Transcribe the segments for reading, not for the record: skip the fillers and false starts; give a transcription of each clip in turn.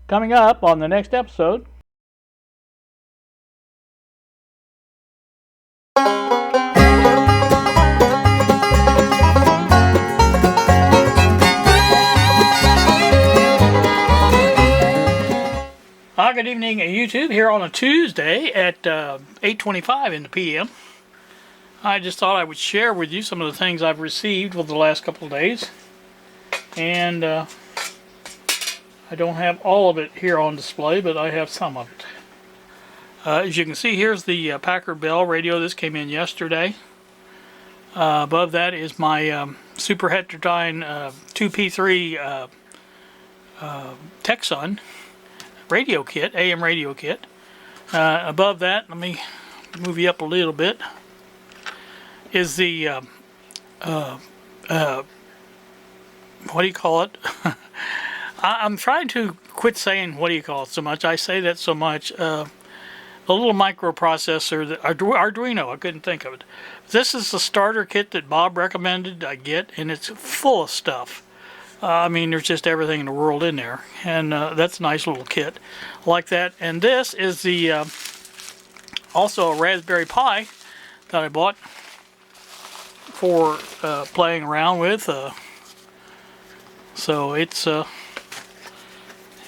Coming up on the next episode. Good evening, YouTube, here on a Tuesday at 8:25 in the p.m. I just thought I would share with you some of the things I've received over the last couple of days. And I don't have all of it here on display, but I have some of it. As you can see, here's the Packard Bell radio. This came in yesterday. Above that is my Super Heterodyne 2P3 Texon radio kit, AM radio kit. Above that, let me move you up a little bit, is the what do you call it? I'm trying to quit saying what do you call it so much. I say that so much. A little microprocessor, that Arduino, I couldn't think of it. This is the starter kit that Bob recommended I get, and it's full of stuff. I mean, there's just everything in the world in there, and that's a nice little kit. I like that. And this is the also a Raspberry Pi that I bought for playing around with. So it's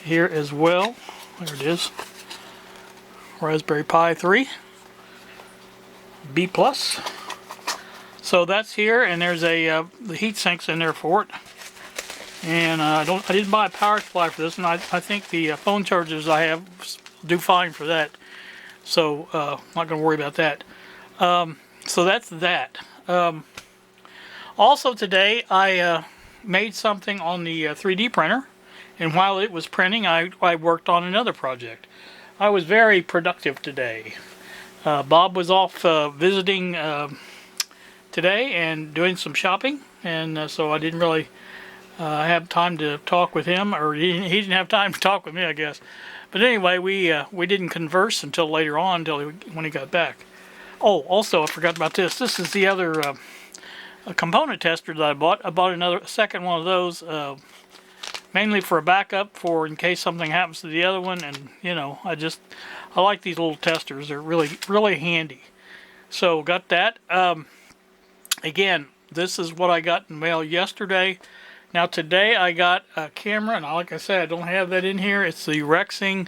here as well. There it is. Raspberry Pi 3 B+. So that's here, and there's a the heat sinks in there for it. And I didn't buy a power supply for this, and I think the phone chargers I have do fine for that. So I'm not going to worry about that. So that's that. Also today I made something on the 3D printer, and while it was printing I worked on another project. I was very productive today. Bob was off visiting today and doing some shopping, and so I didn't really have time to talk with him, or he didn't have time to talk with me, I guess. But anyway, we didn't converse until later on, when he got back. Oh, also I forgot about this. This is the other a component tester that I bought. I bought a second one of those, mainly for a backup, for in case something happens to the other one. And you know, I like these little testers. They're really handy. So got that. Again, this is what I got in the mail yesterday. Now today I got a camera, and like I said, I don't have that in here. It's the Rexing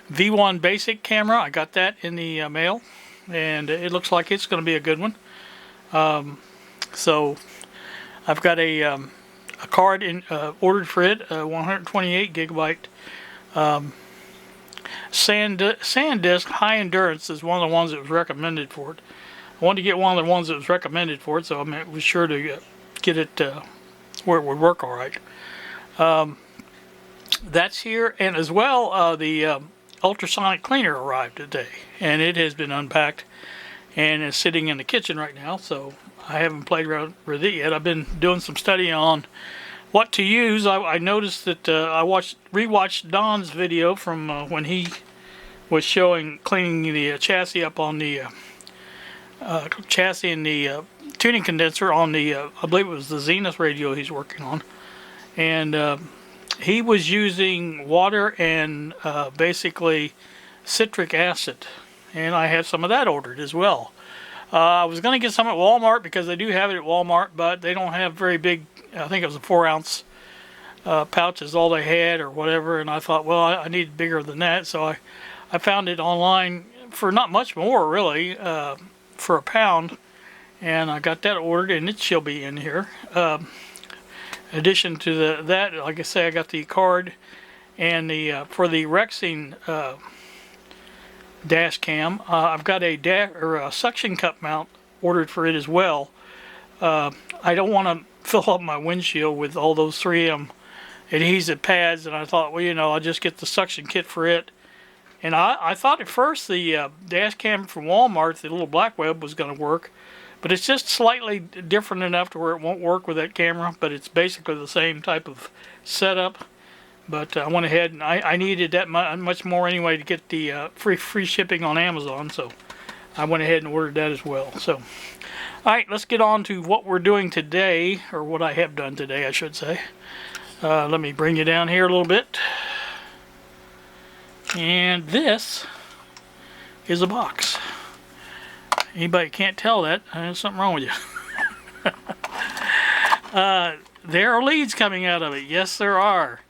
V1 basic camera. I got that in the mail, and it looks like it's going to be a good one. So I've got a card ordered for it, 128 gigabyte SanDisk high endurance is one of the ones that was recommended for it. I wanted to get one of the ones that was recommended for it, so I was sure to get it where it would work all right. That's here, and as well the Ultrasonic Cleaner arrived today, and it has been unpacked and is sitting in the kitchen right now, so I haven't played around with it yet. I've been doing some study on what to use. I noticed that I rewatched Don's video from when he was showing cleaning the chassis up on the chassis and the tuning condenser on the I believe it was the Zenith radio he's working on, and he was using water and basically citric acid, and I have some of that ordered as well. I was going to get some at Walmart because they do have it at Walmart, but they don't have very big. I think it was a 4-ounce pouch is all they had or whatever, and I thought, well, I need bigger than that, so I found it online for not much more really, for £1, and I got that ordered, and it shall be in here. In addition to that, like I say, I got the card and the for the Rexing dash cam. I've got a suction cup mount ordered for it as well. I don't want to fill up my windshield with all those 3M adhesive pads, and I thought, well, you know, I'll just get the suction kit for it. And I thought at first the dash cam from Walmart, the little black web, was going to work, but it's just slightly different enough to where it won't work with that camera, but it's basically the same type of setup. But I went ahead, and I needed that much more anyway to get the free shipping on Amazon, so I went ahead and ordered that as well. So, alright, let's get on to what we're doing today, or what I have done today, I should say. Let me bring you down here a little bit. And this is a box. Anybody can't tell that, there's something wrong with you. There are leads coming out of it. Yes, there are.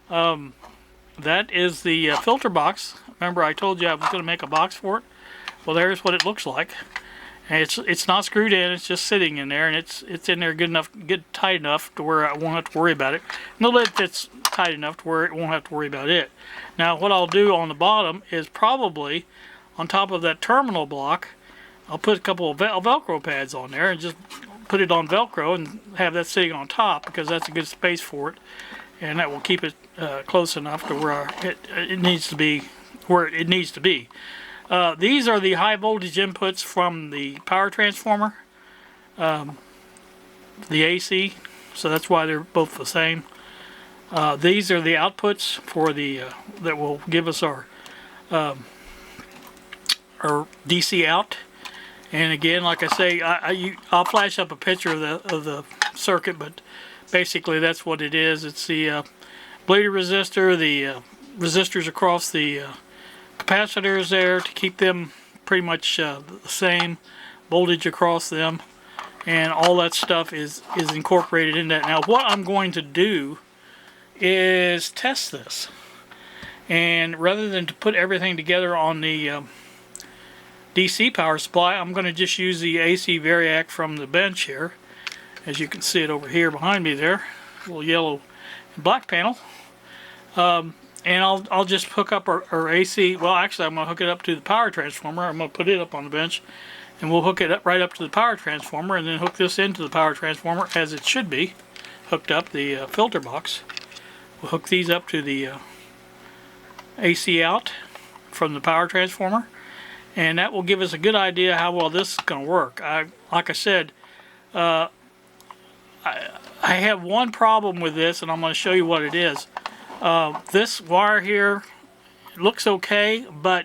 That is the filter box. Remember I told you I was going to make a box for it? Well, there's what it looks like. And it's not screwed in, it's just sitting in there, and it's in there good tight enough to where I won't have to worry about it. And the lid fits tight enough to where it won't have to worry about it. Now what I'll do on the bottom is probably on top of that terminal block, I'll put a couple of Velcro pads on there and just put it on Velcro and have that sitting on top, because that's a good space for it, and that will keep it close enough to where it needs to be where it needs to be. These are the high voltage inputs from the power transformer, the AC, so that's why they're both the same. These are the outputs for the that will give us our DC out. And again, like I say, I'll flash up a picture of the circuit, but basically that's what it is. It's the bleeder resistor, the resistors across the capacitors there to keep them pretty much the same voltage across them, and all that stuff is incorporated in that. Now what I'm going to do is test this, and rather than to put everything together on the DC power supply, I'm going to just use the AC variac from the bench here. As you can see it over here behind me there, a little yellow and black panel. And I'll just hook up our AC. Well, actually I'm going to hook it up to the power transformer. I'm going to put it up on the bench, and we'll hook it up right up to the power transformer, and then hook this into the power transformer as it should be hooked up, the filter box. We'll hook these up to the AC out from the power transformer, and that will give us a good idea how well this is going to work. Like I said, I have one problem with this, and I'm going to show you what it is. This wire here looks okay, but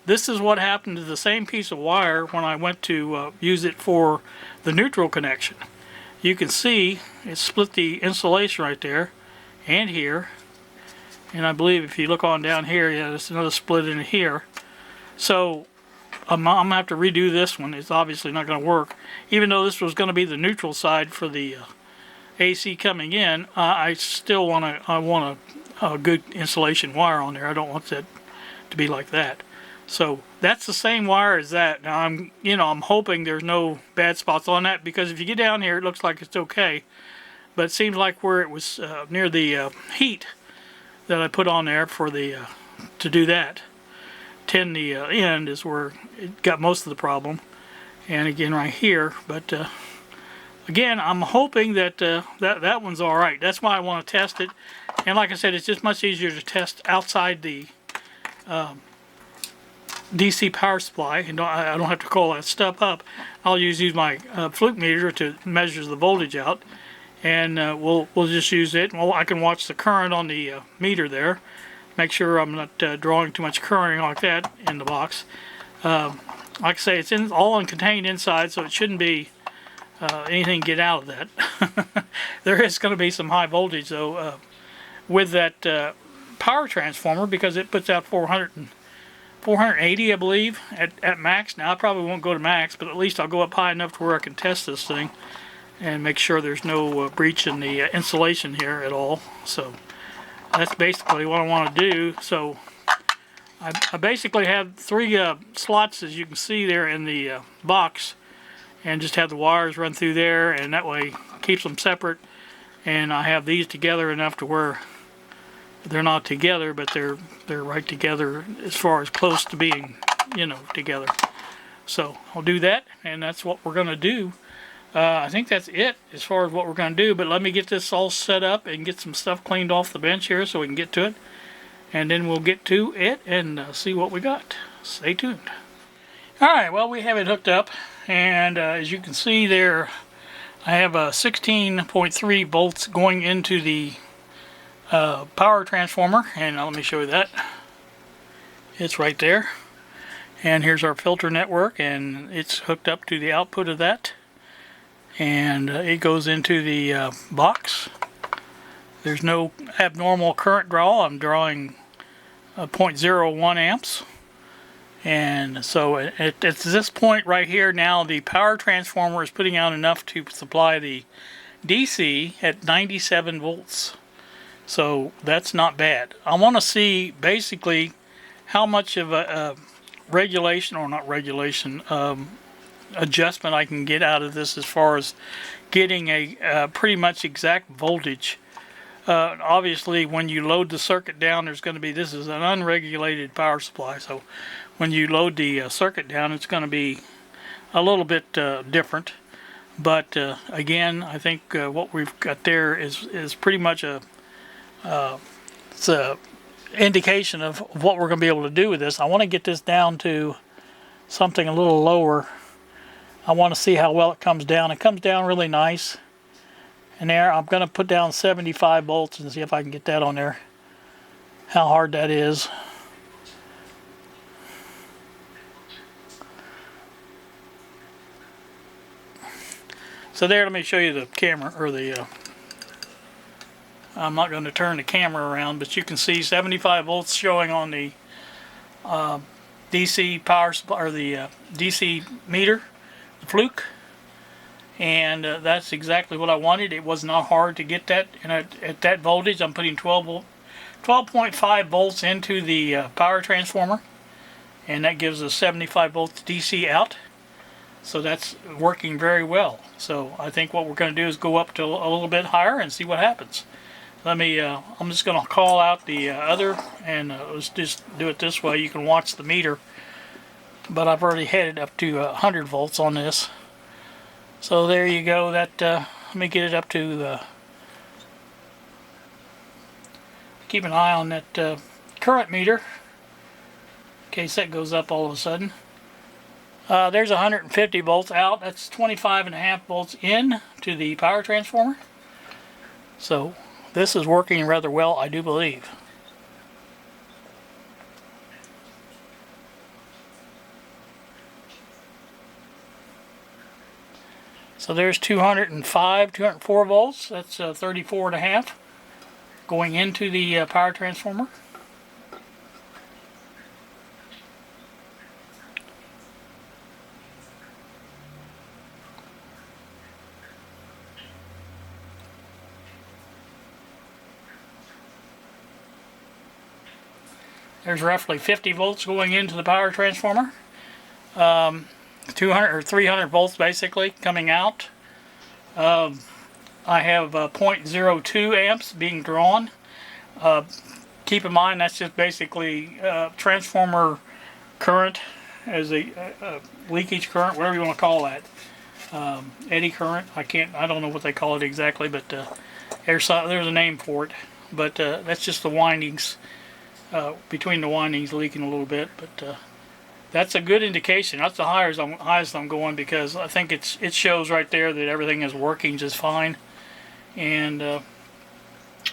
this is what happened to the same piece of wire when I went to use it for the neutral connection. You can see it split the insulation right there and here, and I believe if you look on down here, yeah, there's another split in here. So I'm going to have to redo this one. It's obviously not going to work. Even though this was going to be the neutral side for the AC coming in, I still want a good insulation wire on there. I don't want that to be like that. So that's the same wire as that. Now I'm hoping there's no bad spots on that, because if you get down here it looks like it's okay, but it seems like where it was near the heat that I put on there for the to do that, tin the end is where it got most of the problem, and again right here. But again, I'm hoping that that one's all right. That's why I want to test it. And like I said, it's just much easier to test outside the DC power supply, and I don't have to call that stuff up. I'll use my fluke meter to measure the voltage out, and we'll just use it. Well, I can watch the current on the meter there, make sure I'm not drawing too much current like that in the box. Like I say, it's all contained inside, so it shouldn't be anything get out of that. There is going to be some high voltage though with that power transformer, because it puts out 480 I believe at max. Now I probably won't go to max, but at least I'll go up high enough to where I can test this thing and make sure there's no breach in the insulation here at all. So that's basically what I want to do. So I basically have 3 slots, as you can see there in the box, and just have the wires run through there, and that way keeps them separate. And I have these together enough to where they're not together, but they're right together as far as close to being, together. So I'll do that, and that's what we're going to do. I think that's it as far as what we're going to do, but let me get this all set up and get some stuff cleaned off the bench here so we can get to it, and then we'll get to it and see what we got. Stay tuned. Alright, well, we have it hooked up, and as you can see there, I have a 16.3 volts going into the power transformer, and let me show you that. It's right there, and here's our filter network, and it's hooked up to the output of that, and it goes into the box. There's no abnormal current draw. I'm drawing 0.01 amps. And so at this point right here now, the power transformer is putting out enough to supply the DC at 97 volts. So that's not bad. I want to see basically how much of a regulation, or not regulation, adjustment I can get out of this as far as getting a pretty much exact voltage. Obviously when you load the circuit down, there's going to be, this is an unregulated power supply, so when you load the circuit down, it's going to be a little bit different. But again, I think what we've got there is pretty much it's a indication of what we're going to be able to do with this. I want to get this down to something a little lower. I want to see how well it comes down. It comes down really nice. And there, I'm going to put down 75 volts and see if I can get that on there. How hard that is. So there, let me show you the camera, or the, I'm not going to turn the camera around, but you can see 75 volts showing on the DC power supply, or the DC meter, the Fluke. And that's exactly what I wanted. It was not hard to get that, and at that voltage I'm putting 12.5 volts into the power transformer, and that gives us 75 volts DC out. So that's working very well. So I think what we're going to do is go up to a little bit higher and see what happens. Let me, I'm just going to call out the other, and let's just do it this way. You can watch the meter, but I've already had it up to 100 volts on this. So there you go. That let me get it up to keep an eye on that current meter in case that goes up all of a sudden. There's 150 volts out. That's 25.5 volts in to the power transformer. So this is working rather well, I do believe. So there's 204 volts. That's 34.5 going into the power transformer. There's roughly 50 volts going into the power transformer. 200 or 300 volts basically coming out. I have 0.02 amps being drawn. Keep in mind that's just basically transformer current, as a leakage current, whatever you want to call that. Eddy current. I don't know what they call it exactly, but there's a name for it. But that's just the windings, between the windings leaking a little bit. But that's a good indication. That's the highest I'm going, because I think it shows right there that everything is working just fine. And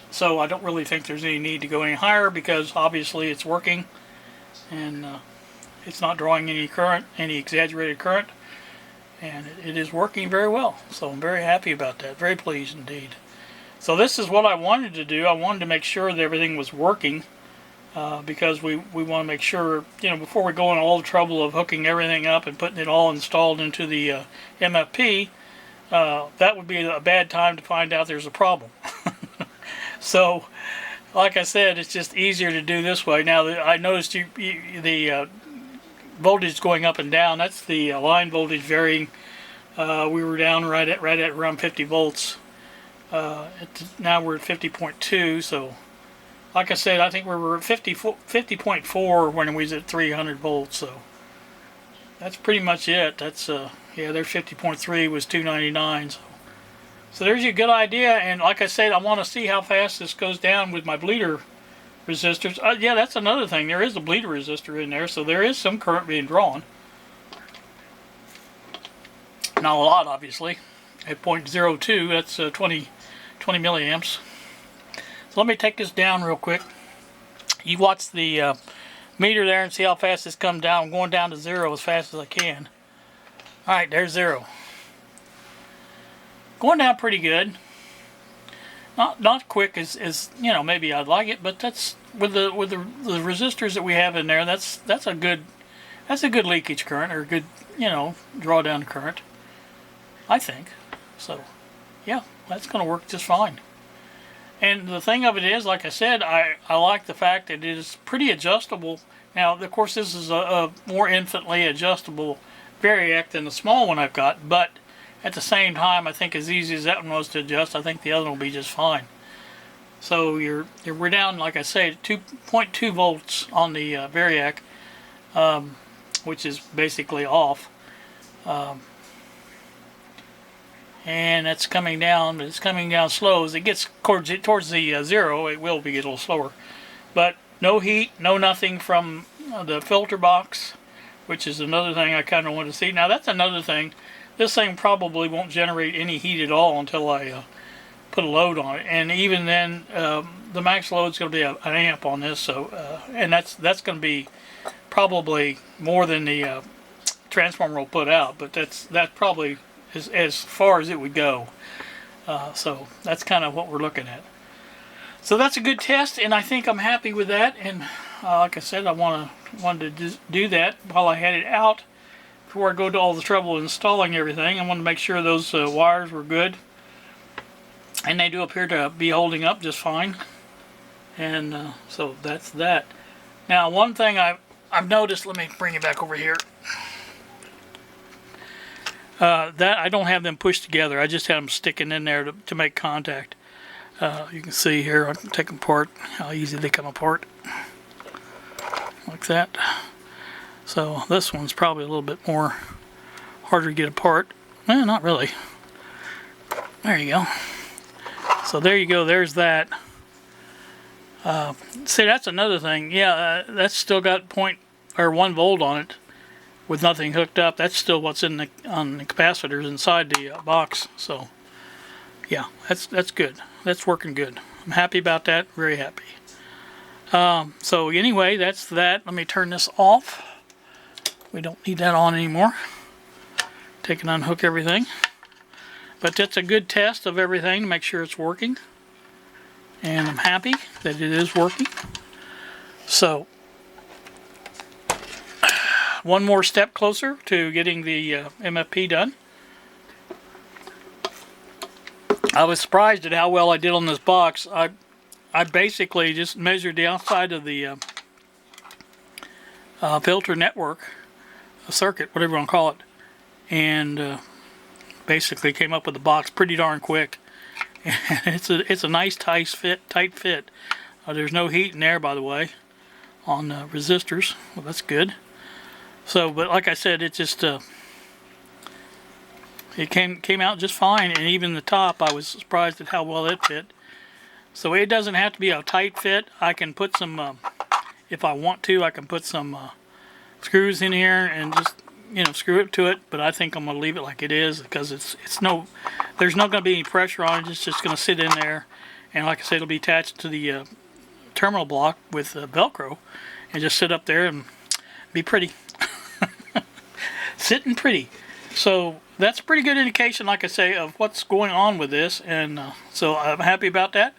so I don't really think there's any need to go any higher, because obviously it's working, and it's not drawing any current, any exaggerated current, and it is working very well. So I'm very happy about that. Very pleased indeed. So this is what I wanted to do. I wanted to make sure that everything was working. Because we want to make sure, before we go in all the trouble of hooking everything up and putting it all installed into the MFP, that would be a bad time to find out there's a problem. So, like I said, it's just easier to do this way. Now, I noticed the voltage going up and down. That's the line voltage varying. We were down right at around 50 volts. Now we're at 50.2, so... Like I said, I think we were at 50.4 when we was at 300 volts, so that's pretty much it. That's yeah, their 50.3 was 299. So there's a good idea, and like I said, I want to see how fast this goes down with my bleeder resistors. Yeah, that's another thing. There is a bleeder resistor in there, so there is some current being drawn. Not a lot, obviously. At 0.02, that's 20 milliamps. So let me take this down real quick. You watch the meter there and see how fast this comes down. I'm going down to 0 as fast as I can. Alright, there's 0. Going down pretty good. not quick as you know maybe I'd like it, but that's with the resistors that we have in there. That's a good leakage current, or a good, you know, drawdown current, I think. So yeah, that's going to work just fine. And the thing of it is, like I said, I like the fact that it is pretty adjustable. Now, of course, this is a more infinitely adjustable variac than the small one I've got, but at the same time, I think as easy as that one was to adjust, I think the other one will be just fine. So we're down, like I say, 2.2 volts on the variac, which is basically off. And that's coming down, but it's coming down slow. As it gets towards the zero, it will be a little slower. But no heat, no nothing from the filter box, which is another thing I kind of want to see. Now that's another thing. This thing probably won't generate any heat at all until I put a load on it. And even then, the max load is going to be an amp on this. So, and that's going to be probably more than the transformer will put out. But that's probably as far as it would go. So that's kind of what we're looking at. So that's a good test, and I think I'm happy with that. And like I said, I wanted to do that while I had it out before I go to all the trouble of installing everything. I wanted to make sure those wires were good, and they do appear to be holding up just fine. And so that's that. Now, one thing I've noticed, let me bring it back over here. That I don't have them pushed together. I just have them sticking in there to make contact. You can see here, I can take them apart, how easy they come apart. Like that. So this one's probably a little bit more harder to get apart. Not really. There you go. So there you go, there's that. See, that's another thing. Yeah, that's still got 1 volt on it with nothing hooked up. That's still what's on the capacitors inside the box. So yeah, that's good. That's working good. I'm happy about that. Very happy. So anyway, that's that. Let me turn this off. We don't need that on anymore. Take and unhook everything. But that's a good test of everything to make sure it's working. And I'm happy that it is working. So one more step closer to getting the MFP done. I was surprised at how well I did on this box. I basically just measured the outside of the filter network, circuit, whatever you want to call it, and basically came up with the box pretty darn quick. And it's a nice tight fit. There's no heat in there, by the way, on resistors. Well, that's good. So, but like I said, it just it came out just fine, and even the top, I was surprised at how well it fit. So it doesn't have to be a tight fit. I can put some, if I want to, I can put some screws in here and just, you know, screw it to it. But I think I'm gonna leave it like it is, because there's not gonna be any pressure on it. It's just gonna sit in there, and like I said, it'll be attached to the terminal block with Velcro, and just sit up there and be pretty. Sitting pretty. So that's a pretty good indication, like I say, of what's going on with this, and so I'm happy about that.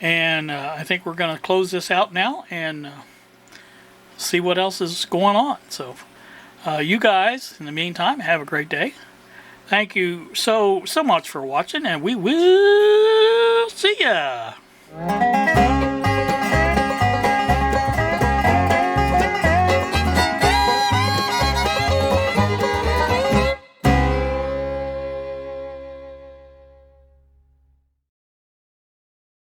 And I think we're going to close this out now and see what else is going on. So you guys, in the meantime, have a great day. Thank you so much for watching, and we will see ya.